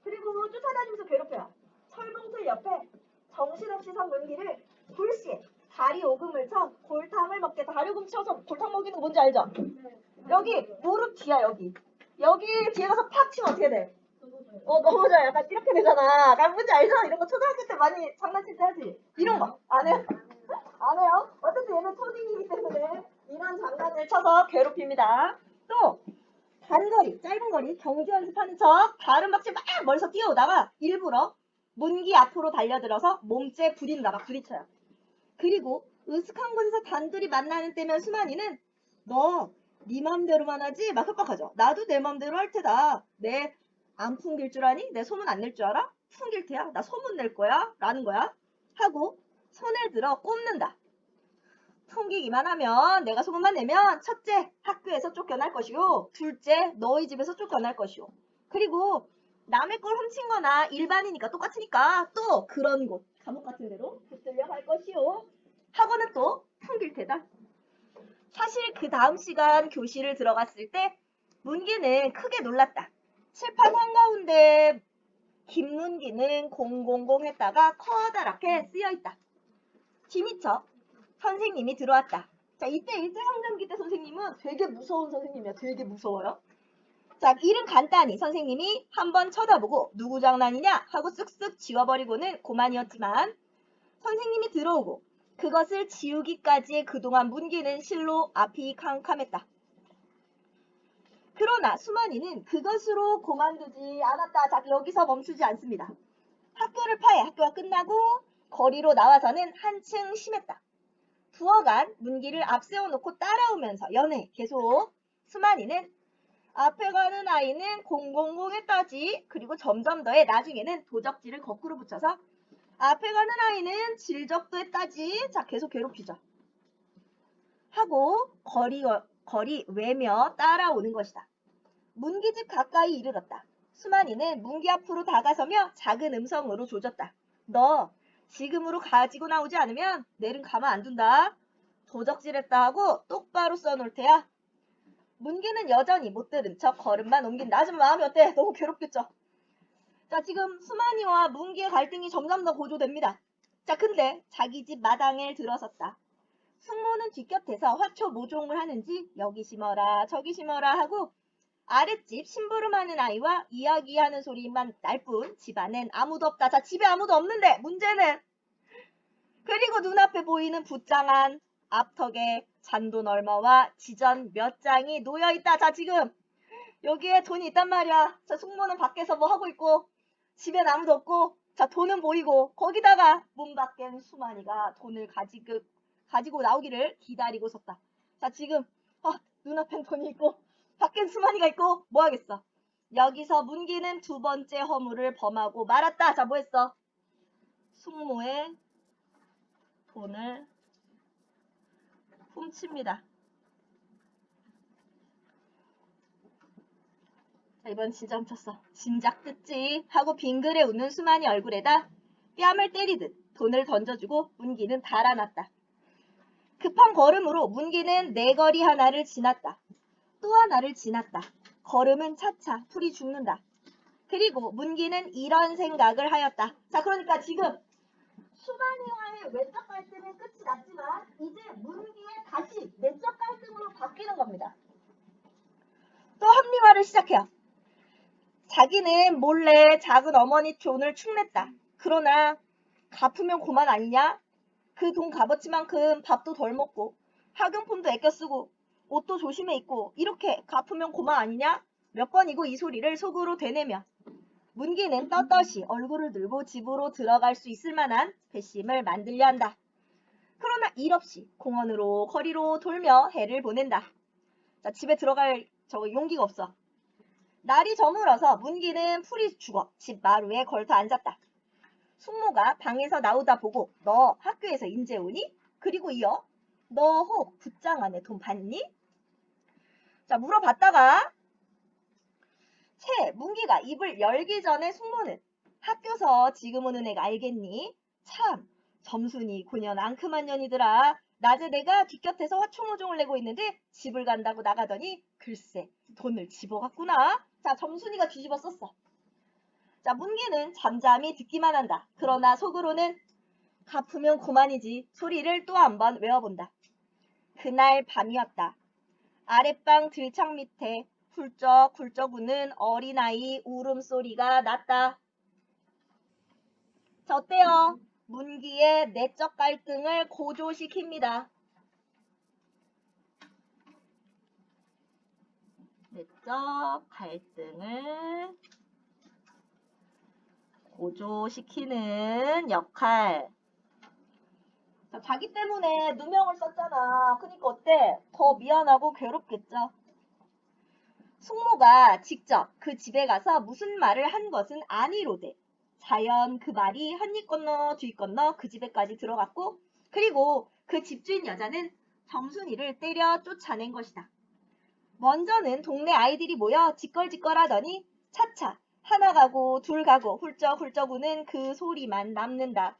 그리고 쫓아다니면서 괴롭혀요. 철봉틀 옆에 정신없이 선 문기를 불씨 다리 오금을 쳐 골탕을 먹게 다리 오금 쳐서 골탕 먹이는 거 뭔지 알죠? 여기 무릎 뒤야 여기 뒤에 가서 팍 치면 어떻게 돼? 넘어져요. 약간 이렇게 되잖아. 난 뭔지 알죠? 이런 거 초등학교 때 많이 장난칠 때 하지. 이런 거 안 해요? 안 해요? 어쨌든 얘는 초딩이기 때문에 이런 장난을 쳐서 괴롭힙니다. 또 단거리, 짧은 거리 경주 연습하는 척 다른 박질 막 멀리서 뛰어오다가 일부러 문기 앞으로 달려들어서 몸째 부린다. 막 부딪혀요. 그리고 으슥한 곳에서 단둘이 만나는 때면 수만이는 너 네 맘대로만 하지? 막 협박하죠. 나도 내 맘대로 할 테다. 내 안 풍길 줄 아니? 내 소문 안 낼 줄 알아? 풍길 테야. 나 소문 낼 거야. 라는 거야. 하고 손을 들어 꼽는다. 풍기기만 하면 내가 소문만 내면 첫째 학교에서 쫓겨날 것이요. 둘째 너희 집에서 쫓겨날 것이요. 그리고 남의 걸 훔친 거나 일반이니까 똑같으니까 또 그런 곳 감옥 같은 데로 붙들려 갈 것이요. 하고는 또 풍길 테다. 사실 그 다음 시간 교실을 들어갔을 때 문기는 크게 놀랐다. 칠판 한가운데 김문기는 000 했다가 커다랗게 쓰여있다. 뒤미처 선생님이 들어왔다. 자, 이때 일제강점기 때 선생님은 되게 무서운 선생님이야. 되게 무서워요. 자, 일은 간단히 선생님이 한번 쳐다보고 누구 장난이냐 하고 쓱쓱 지워버리고는 그만이었지만 선생님이 들어오고 그것을 지우기까지의 그동안 문기는 실로 앞이 캄캄했다. 그러나 수만이는 그것으로 그만두지 않았다. 자, 여기서 멈추지 않습니다. 학교를 파해 학교가 끝나고 거리로 나와서는 한층 심했다. 부어간 문기를 앞세워놓고 따라오면서 연애 계속 수만이는 앞에 가는 아이는 000 했다지. 그리고 점점 더해 나중에는 도적질을 거꾸로 붙여서 앞에 가는 아이는 질적도 했다지. 자, 계속 괴롭히죠. 하고 거리 외며 따라오는 것이다. 문기집 가까이 이르렀다. 수만이는 문기 앞으로 다가서며 작은 음성으로 조졌다. 너 지금으로 가지고 나오지 않으면 내일은 가만 안 둔다. 도적질했다 하고 똑바로 써놓을 테야. 문기는 여전히 못 들은 척 걸음만 옮긴다. 하지만 마음이 어때? 너무 괴롭겠죠. 자, 지금 수만이와 문기의 갈등이 점점 더 고조됩니다. 자, 근데 자기 집 마당에 들어섰다. 숙모는 뒷곁에서 화초 모종을 하는지 여기 심어라 저기 심어라 하고 아랫집 심부름하는 아이와 이야기하는 소리만 날 뿐 집안엔 아무도 없다. 자, 집에 아무도 없는데 문제는 그리고 눈앞에 보이는 붓장안 앞턱에 잔돈 얼마와 지전 몇 장이 놓여있다. 자, 지금 여기에 돈이 있단 말이야. 자, 숙모는 밖에서 뭐 하고 있고 집엔 아무도 없고 자, 돈은 보이고 거기다가 문 밖엔 수만이가 돈을 가지고 나오기를 기다리고 섰다. 자, 지금 눈앞엔 돈이 있고 밖엔 수만이가 있고 뭐 하겠어. 여기서 문기는 두 번째 허물을 범하고 말았다. 자, 뭐 했어? 숙모의 돈을 훔칩니다. 자, 이번 진짜 훔쳤어. 진작 듣지 하고 빙그레 웃는 수만이 얼굴에다 뺨을 때리듯 돈을 던져주고 문기는 달아났다. 급한 걸음으로 문기는 네 거리 하나를 지났다. 또 하나를 지났다. 걸음은 차차 풀이 죽는다. 그리고 문기는 이런 생각을 하였다. 자, 그러니까 지금 수만이와의 외적 갈등은 끝이 났지만 이제 문기의 다시 내적 갈등으로 바뀌는 겁니다. 또 합리화를 시작해요. 자기는 몰래 작은 어머니 돈을 축냈다. 그러나 갚으면 그만 아니냐? 그 돈 값어치만큼 밥도 덜 먹고 학용품도 아껴 쓰고 옷도 조심해 입고 이렇게 갚으면 그만 아니냐? 몇 번이고 이 소리를 속으로 되뇌며 문기는 떳떳이 얼굴을 들고 집으로 들어갈 수 있을 만한 배심을 만들려 한다. 그러나 일 없이 공원으로 거리로 돌며 해를 보낸다. 자, 집에 들어갈 용기가 없어. 날이 저물어서 문기는 풀이 죽어 집 마루에 걸터 앉았다. 숙모가 방에서 나오다 보고 너 학교에서 인제 오니? 그리고 이어 너 혹 붓장 안에 돈 받니? 자, 물어봤다가 채 문기가 입을 열기 전에 숙모는 학교서 지금 오는 애가 알겠니? 참 점순이 9년 앙큼한 년이더라. 낮에 내가 뒷곁에서 화총호종을 내고 있는데 집을 간다고 나가더니 글쎄 돈을 집어갔구나. 자, 점순이가 뒤집어 썼어. 자, 문기는 잠잠히 듣기만 한다. 그러나 속으로는 갚으면 그만이지 소리를 또 한 번 외워본다. 그날 밤이었다. 아랫방 들창 밑에 훌쩍훌쩍 우는 어린아이 울음소리가 났다. 자, 어때요? 문기의 내적 갈등을 고조시킵니다. 내적 갈등을 고조시키는 역할. 자, 자기 때문에 누명을 썼잖아. 그러니까 어때? 더 미안하고 괴롭겠죠. 숙모가 직접 그 집에 가서 무슨 말을 한 것은 아니로되 자연 그 말이 한 입 건너 뒤 건너 그 집에까지 들어갔고 그리고 그 집주인 여자는 점순이를 때려 쫓아낸 것이다. 먼저는 동네 아이들이 모여 지껄지껄하더니 차차 하나 가고 둘 가고 훌쩍훌쩍 우는 그 소리만 남는다.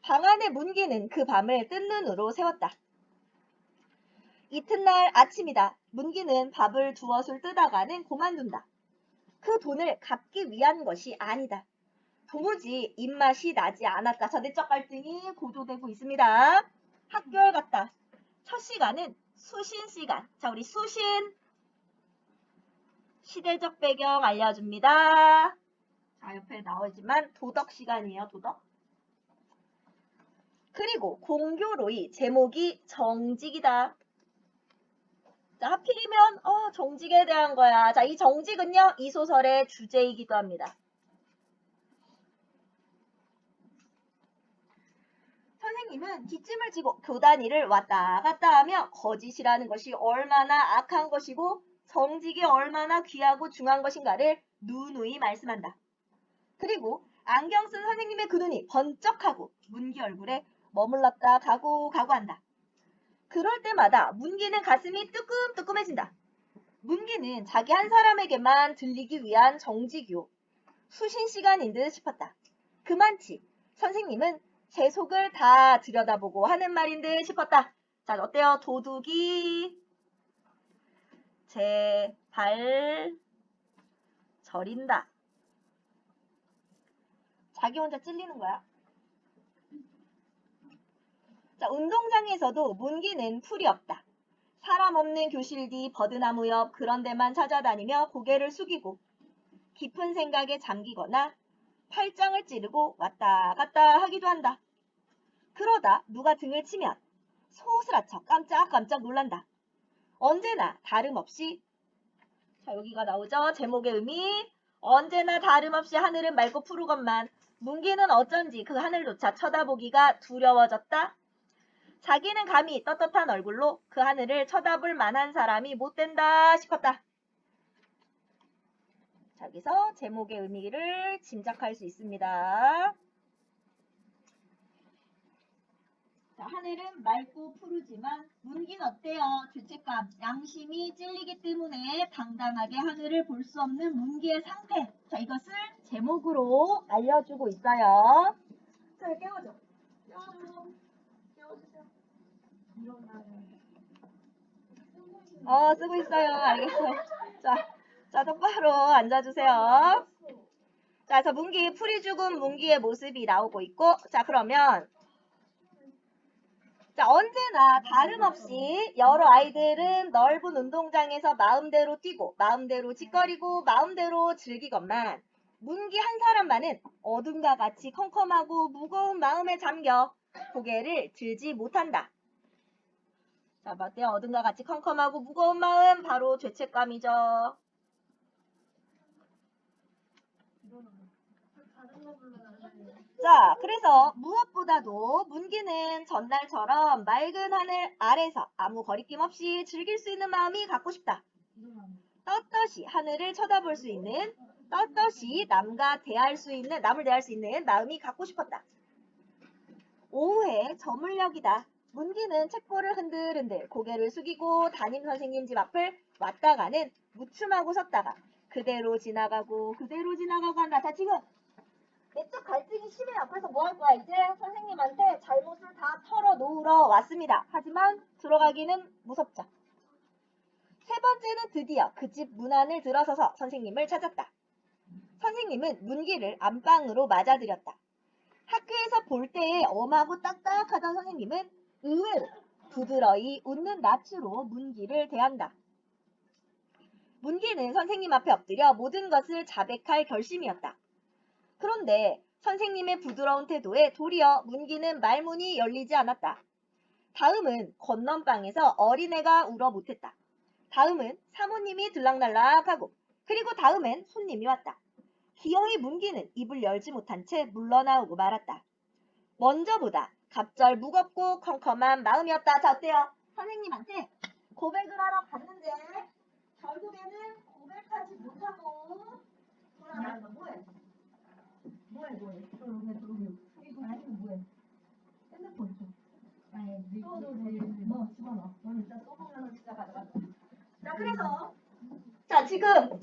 방 안의 문기는 그 밤을 뜬 눈으로 세웠다. 이튿날 아침이다. 문기는 밥을 두엇을 뜨다가는 고만둔다. 그 돈을 갚기 위한 것이 아니다. 도무지 입맛이 나지 않았다. 자, 내적 갈등이 고조되고 있습니다. 학교에 갔다. 첫 시간은 수신 시간. 자, 우리 수신. 시대적 배경 알려줍니다. 자, 옆에 나오지만 도덕 시간이에요. 도덕. 그리고 공교로이 제목이 정직이다. 자, 하필이면 정직에 대한 거야. 자, 이 정직은요. 이 소설의 주제이기도 합니다. 선생님은 뒷짐을 지고 교단 위를 왔다 갔다 하며 거짓이라는 것이 얼마나 악한 것이고 정직이 얼마나 귀하고 중요한 것인가를 누누이 말씀한다. 그리고 안경 쓴 선생님의 그 눈이 번쩍하고 문기 얼굴에 머물렀다 가고 한다. 그럴 때마다 문기는 가슴이 뜨끔뜨끔해진다. 문기는 자기 한 사람에게만 들리기 위한 정직이요. 수신 시간인 듯 싶었다. 그만치 선생님은 제 속을 다 들여다보고 하는 말인 듯 싶었다. 자, 어때요? 도둑이 제 발 저린다. 자기 혼자 찔리는 거야. 자, 운동장에서도 문기는 풀이 없다. 사람 없는 교실 뒤 버드나무 옆 그런 데만 찾아다니며 고개를 숙이고 깊은 생각에 잠기거나 팔짱을 찌르고 왔다 갔다 하기도 한다. 그러다 누가 등을 치면 소스라쳐 깜짝깜짝 놀란다. 언제나 다름없이 자, 여기가 나오죠. 제목의 의미. 언제나 다름없이 하늘은 맑고 푸르건만 문기는 어쩐지 그 하늘조차 쳐다보기가 두려워졌다. 자기는 감히 떳떳한 얼굴로 그 하늘을 쳐다볼 만한 사람이 못 된다 싶었다. 자, 여기서 제목의 의미를 짐작할 수 있습니다. 자, 하늘은 맑고 푸르지만 문기는 어때요? 죄책감, 양심이 찔리기 때문에 당당하게 하늘을 볼 수 없는 문기의 상태. 자, 이것을 제목으로 알려주고 있어요. 자, 깨워줘. 깨워주세요. 쓰고 있어요. 알겠어요. 자, 똑바로 앉아주세요. 자, 그래서 문기, 풀이 죽은 문기의 모습이 나오고 있고, 자, 그러면 자, 언제나 다름없이 여러 아이들은 넓은 운동장에서 마음대로 뛰고, 마음대로 짓거리고, 마음대로 즐기건만 문기 한 사람만은 어둠과 같이 컴컴하고 무거운 마음에 잠겨 고개를 들지 못한다. 자, 어때요? 어둠과 같이 컴컴하고 무거운 마음, 바로 죄책감이죠. 자, 그래서 무엇보다도 문기는 전날처럼 맑은 하늘 아래서 아무 거리낌 없이 즐길 수 있는 마음이 갖고 싶다. 떳떳이 하늘을 쳐다볼 수 있는, 떳떳이 남을 대할 수 있는 마음이 갖고 싶었다. 오후에 저물녘이다. 문기는 책보를 흔들흔들 고개를 숙이고 담임 선생님 집 앞을 왔다 가는 무춤하고 섰다가 그대로 지나가고 한다. 자, 지금 내적 갈등이 심해요. 그래서 뭐 할 거야? 이제 선생님한테 잘못을 다 털어놓으러 왔습니다. 하지만 들어가기는 무섭죠. 세 번째는 드디어 그 집 문 안을 들어서서 선생님을 찾았다. 선생님은 문기를 안방으로 맞아들였다. 학교에서 볼 때에 엄하고 딱딱하던 선생님은 의외로 부드러이 웃는 낯으로 문기를 대한다. 문기는 선생님 앞에 엎드려 모든 것을 자백할 결심이었다. 그런데 선생님의 부드러운 태도에 도리어 문기는 말문이 열리지 않았다. 다음은 건넌방에서 어린애가 울어 못했다. 다음은 사모님이 들락날락하고 그리고 다음엔 손님이 왔다. 기어이 문기는 입을 열지 못한 채 물러나오고 말았다. 먼저보다 갑절 무겁고 컴컴한 마음이었다. 자, 어때요? 선생님한테 고백을 하러 갔는데 결국에는 고백하지 못하고 돌아가는 거 뭐해? 뭐해? 이거 아니면 뭐해? 핸드폰 줘. 아니, 뭐 집어넣어. 너는 일단 써보면 진짜 가져가. 자, 그래서 자, 지금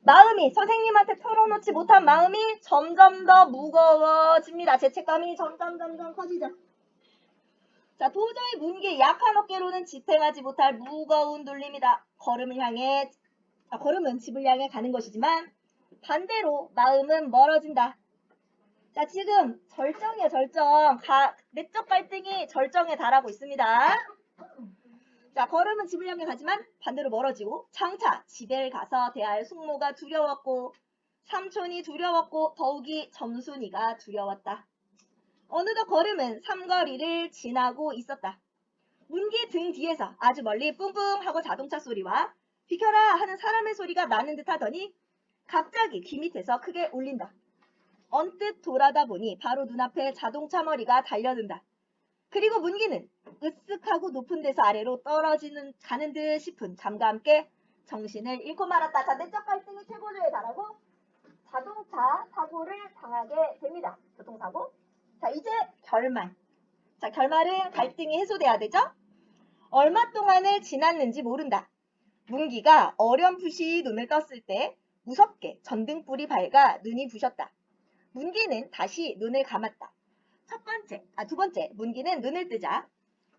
마음이 선생님한테 털어놓지 못한 마음이 점점 더 무거워집니다. 죄책감이 점점 커지죠. 자, 도저히 문기의 약한 어깨로는 지탱하지 못할 무거운 눌림이다. 걸음은 집을 향해 가는 것이지만 반대로 마음은 멀어진다. 자, 지금 절정이에요, 절정. 내적 갈등이 절정에 달하고 있습니다. 자, 걸음은 집을 향해 가지만 반대로 멀어지고 장차 집에 가서 대할 숙모가 두려웠고 삼촌이 두려웠고 더욱이 점순이가 두려웠다. 어느덧 걸음은 삼거리를 지나고 있었다. 문기 등 뒤에서 아주 멀리 뿡뿡 하고 자동차 소리와 비켜라 하는 사람의 소리가 나는 듯 하더니 갑자기 귀 밑에서 크게 울린다. 언뜻 돌아다 보니 바로 눈앞에 자동차 머리가 달려든다. 그리고 문기는 으쓱하고 높은 데서 아래로 가는 듯 싶은 잠과 함께 정신을 잃고 말았다. 자, 내적 갈등이 최고조에 달하고 자동차 사고를 당하게 됩니다. 교통사고. 자, 이제 결말. 자, 결말은 갈등이 해소돼야 되죠? 얼마 동안을 지났는지 모른다. 문기가 어렴풋이 눈을 떴을 때 무섭게 전등불이 밝아 눈이 부셨다. 문기는 다시 눈을 감았다. 두 번째, 문기는 눈을 뜨자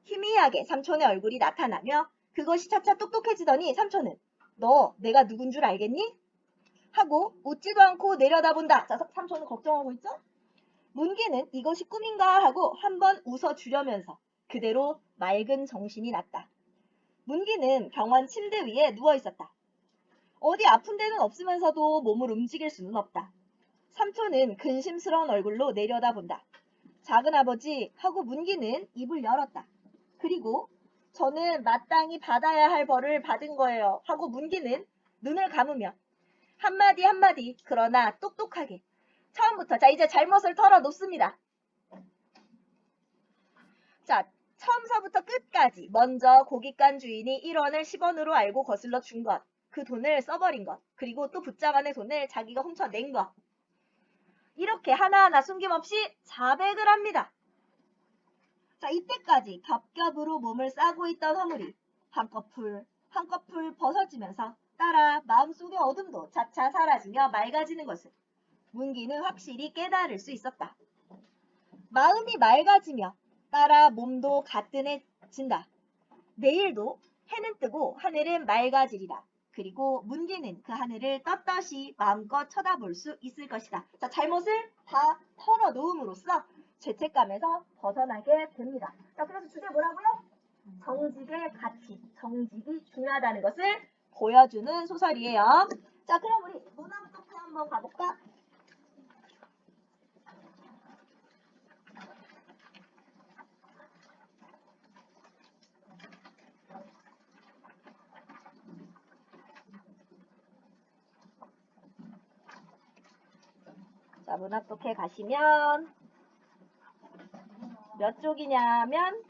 희미하게 삼촌의 얼굴이 나타나며 그것이 차차 똑똑해지더니 삼촌은 너 내가 누군 줄 알겠니? 하고 웃지도 않고 내려다본다. 자, 삼촌은 걱정하고 있죠? 문기는 이것이 꿈인가 하고 한번 웃어주려면서 그대로 맑은 정신이 났다. 문기는 병원 침대 위에 누워있었다. 어디 아픈 데는 없으면서도 몸을 움직일 수는 없다. 삼촌은 근심스러운 얼굴로 내려다본다. 작은아버지 하고 문기는 입을 열었다. 그리고 저는 마땅히 받아야 할 벌을 받은 거예요 하고 문기는 눈을 감으며 한마디 그러나 똑똑하게 처음부터 자 이제 잘못을 털어놓습니다. 자, 처음서부터 끝까지 먼저 고깃간 주인이 1원을 10원으로 알고 거슬러 준 것, 그 돈을 써버린 것, 그리고 또 붙자간의 돈을 자기가 훔쳐낸 것. 이렇게 하나하나 숨김없이 자백을 합니다. 자, 이때까지 겹겹으로 몸을 싸고 있던 허물이 한꺼풀 벗어지면서 따라 마음속의 어둠도 차차 사라지며 맑아지는 것을 문기는 확실히 깨달을 수 있었다. 마음이 맑아지며 따라 몸도 가뿐해진다. 내일도 해는 뜨고 하늘은 맑아지리라. 그리고 문기는 그 하늘을 떳떳이 마음껏 쳐다볼 수 있을 것이다. 자, 잘못을 다 털어놓음으로써 죄책감에서 벗어나게 됩니다. 자, 그래서 주제 뭐라고요? 정직의 가치, 정직이 중요하다는 것을 보여주는 소설이에요. 자, 그럼 우리 문학 독해 한번 가볼까? 자, 문학 독해 가시면 몇 쪽이냐면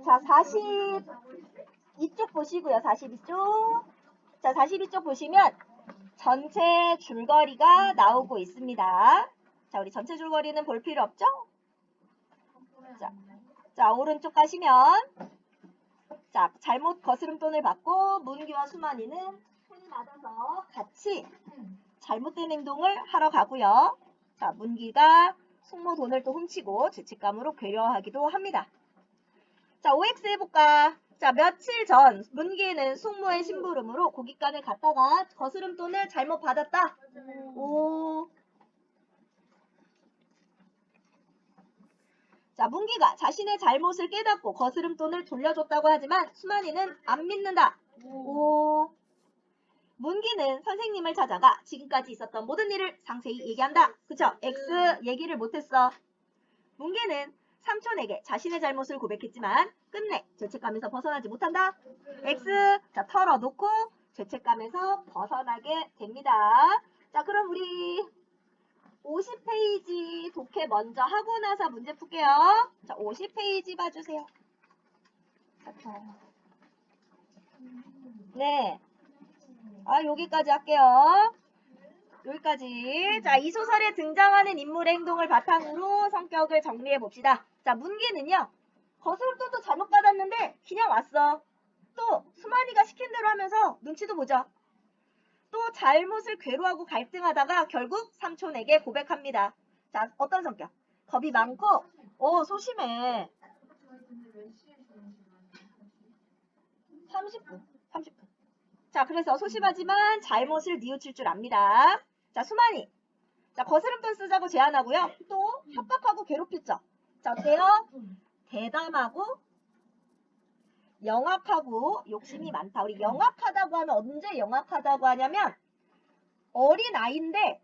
자, 42쪽 보시고요. 42쪽. 자, 42쪽 보시면 전체 줄거리가 나오고 있습니다. 자, 우리 전체 줄거리는 볼 필요 없죠? 자, 오른쪽 가시면 자, 잘못 거스름돈을 받고 문기와 수만이는 손이 맞아서 같이 잘못된 행동을 하러 가고요. 자, 문기가 숙모 돈을 또 훔치고 죄책감으로 괴로워하기도 합니다. 자, OX 해볼까? 자, 며칠 전 문기는 숙모의 심부름으로 고깃간을 갔다가 거스름돈을 잘못 받았다. 오. 자, 문기가 자신의 잘못을 깨닫고 거스름돈을 돌려줬다고 하지만 수만이는 안 믿는다. 오. 문기는 선생님을 찾아가 지금까지 있었던 모든 일을 상세히 얘기한다. 그쵸? X 얘기를 못했어. 문기는 삼촌에게 자신의 잘못을 고백했지만 끝내 죄책감에서 벗어나지 못한다. X 자 털어놓고 죄책감에서 벗어나게 됩니다. 자, 그럼 우리 50페이지 독해 먼저 하고 나서 문제 풀게요. 자, 50페이지 봐주세요. 네. 여기까지 할게요. 여기까지. 자, 이 소설에 등장하는 인물의 행동을 바탕으로 성격을 정리해 봅시다. 자, 문기는요. 거스름돈도 잘못 받았는데 그냥 왔어. 또 수만이가 시킨 대로 하면서 눈치도 보죠. 또 잘못을 괴로워하고 갈등하다가 결국 삼촌에게 고백합니다. 자, 어떤 성격? 겁이 많고 소심해. 30분. 자, 그래서 소심하지만 잘못을 뉘우칠 줄 압니다. 자, 수만이. 자, 거스름돈 쓰자고 제안하고요. 또 협박하고 괴롭혔죠. 자, 어때요? 대담하고 영악하고 욕심이 많다. 우리 영악하다고 하면 언제 영악하다고 하냐면 어린아이인데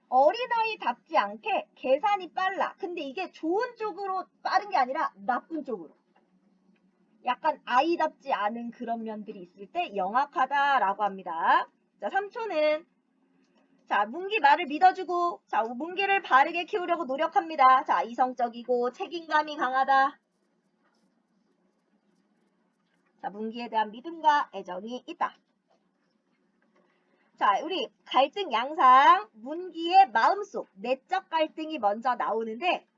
어린아이답지 않게 계산이 빨라. 근데 이게 좋은 쪽으로 빠른 게 아니라 나쁜 쪽으로. 약간 아이답지 않은 그런 면들이 있을 때 영악하다라고 합니다. 자, 삼촌은 자, 문기 말을 믿어주고 자, 문기를 바르게 키우려고 노력합니다. 자, 이성적이고 책임감이 강하다. 자, 문기에 대한 믿음과 애정이 있다. 자, 우리 갈등 양상 문기의 마음속 내적 갈등이 먼저 나오는데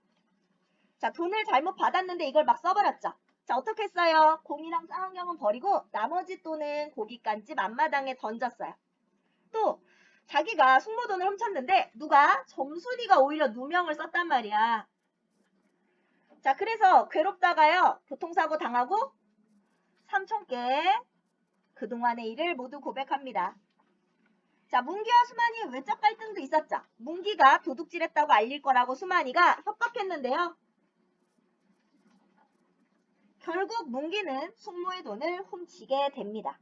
자, 돈을 잘못 받았는데 이걸 막 써버렸죠. 자, 어떻게 했어요? 공이랑 쌍안경은 버리고 나머지 돈은 고깃간집 앞마당에 던졌어요. 또 자기가 숙모돈을 훔쳤는데 누가 점순이가 오히려 누명을 썼단 말이야. 자, 그래서 괴롭다가요. 교통사고 당하고 삼촌께 그동안의 일을 모두 고백합니다. 자, 문기와 수만이의 외적 갈등도 있었죠. 문기가 도둑질했다고 알릴 거라고 수만이가 협박했는데요. 결국 문기는 숙모의 돈을 훔치게 됩니다.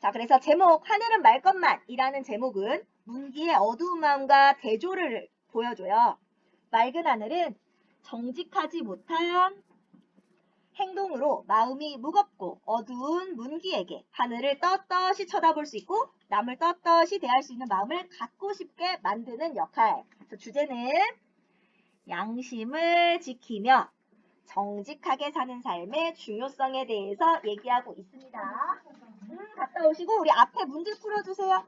자, 그래서 제목 하늘은 말 것만 이라는 제목은 문기의 어두운 마음과 대조를 보여줘요. 맑은 하늘은 정직하지 못한 행동으로 마음이 무겁고 어두운 문기에게 하늘을 떳떳이 쳐다볼 수 있고 남을 떳떳이 대할 수 있는 마음을 갖고 싶게 만드는 역할. 그래서 주제는 양심을 지키며 정직하게 사는 삶의 중요성에 대해서 얘기하고 있습니다. 갔다 오시고 우리 앞에 문제 풀어주세요.